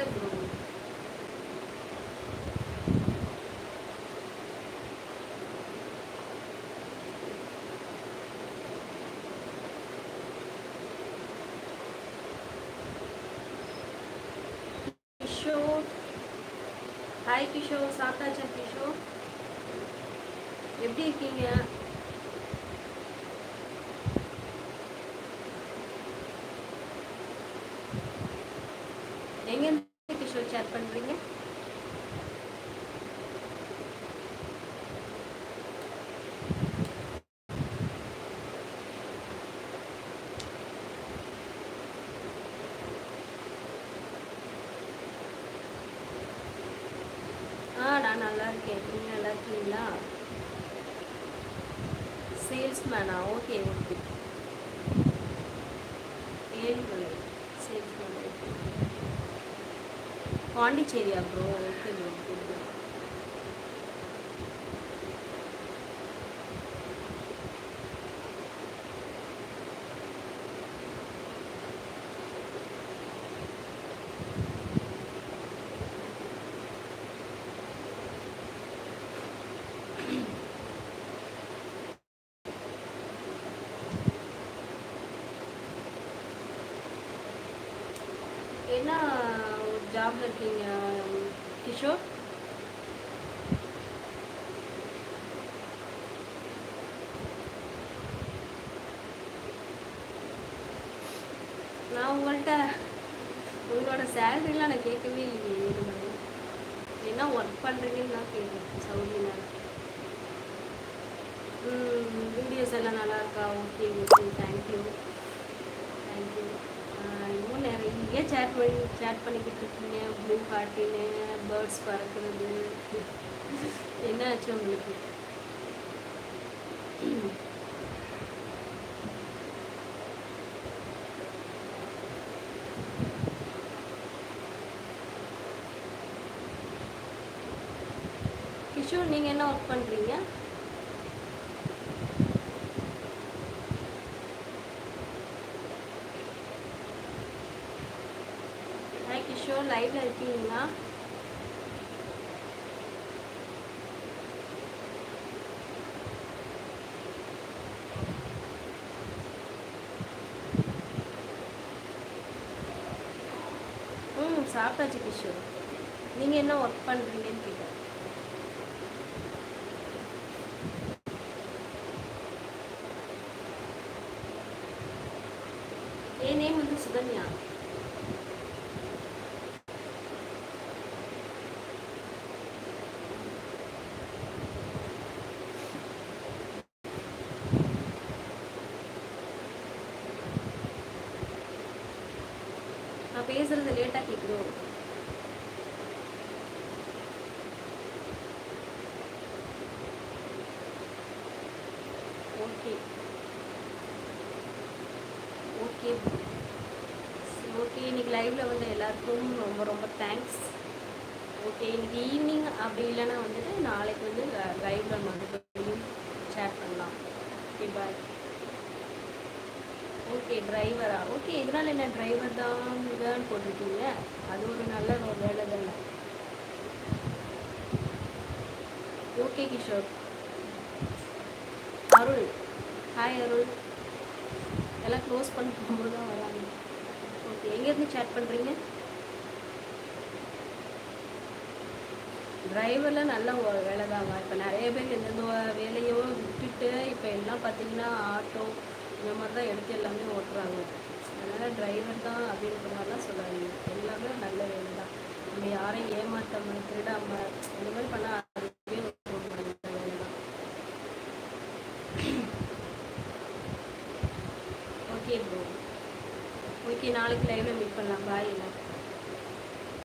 இல்லை bro. Kishore, hi Kishore, சாப்பிட்டாச்சா கிஷோர்? எப்படி இருக்கீங்க? எங்கேருந்து கிஷோர் சேட் பண்ணுறீங்க? நான் நல்லா இருக்கேன். நீங்கள் நல்லா இருக்கீங்களா? சேல்ஸ்மேனா? Okay okay. Ezhumalai salesman. Okay. பாண்டிச்சேரியா ப்ரோ? Okay bro. என்ன ஜாப்ல இருக்கீங்க கிஷோர்? நான் உங்களோட சேலரிலாம் நான் கேட்கவே இல்லையே. என்ன ஒர்க் பண்ணுறீங்கன்னு நான் கேட்குறேன். சவுதியில் வீடியோஸ் எல்லாம் நல்லா இருக்கா? Okay okay, thank you thank you. இன்னும் நிறைய சேட் பண்ணிக்கிட்டு இருக்கீங்க. ப்ளூ காட்டின்னு பேர்ட்ஸ் பறக்கிறது என்ன ஆச்சு உங்களுக்கு? கிஷோர், நீங்கள் என்ன ஒர்க் பண்ணுறீங்க? ஹாய் கிஷோர், லைவ்ல இருக்கீங்களா? சாப்பிட்டாச்சு கிஷோர். நீங்கள் என்ன ஒர்க் பண்ணுறீங்கன்னு கேட்டேன். என் நேம் வந்து சுகன்யா. நான் பேசுறது லேட்டாக கேட்குறோம். Okay okay okay. இன்னைக்கு லைவ்ல வந்து எல்லாருக்கும் ரொம்ப ரொம்ப தேங்க்ஸ். ஓகே, இன்னைக்கு ஈவினிங் அப்படி இல்லைன்னா வந்துட்டு நாளைக்கு வந்து லைவ்ல மறுபடியும் சேட் பண்ணலாம். Okay bye. ஓகே, டிரைவரா? ஓகே, இதனால் என்ன டிரைவர் தான் போட்டிருக்கீங்க? அது ஒரு நல்ல ஒரு வேலை தானே. ஓகே கிஷோர். அருள், ஹாய் அருள். எல்லாம் க்ளோஸ் பண்ண போகும்போது தான் வராங்க. ஓகே, எங்கேருந்து சேட் பண்ணுறீங்க? டிரைவரில் நல்ல ஒரு வேலை தாங்க. இப்போ நிறைய பேர் எந்தெந்த வேலையோ விட்டுட்டு இப்போ எல்லாம் பார்த்தீங்கன்னா ஆட்டோ இந்த மாதிரி தான் எடுத்து எல்லாமே ஓட்டுறாங்க. அதனால் டிரைவர் தான் அப்படின்ற மாதிரிலாம் சொல்லாதீங்க. எல்லாமே நல்ல வேலை தான். நம்ம யாரையும் ஏமாற்றாமல் திருடாமல் இந்த மாதிரி பண்ணால் அதுவே ஒரு நல்ல வேலை தான். Okay bro. ஓகே, நாளைக்கு லைவ்ல மீட் பண்ணலாம். பாய்.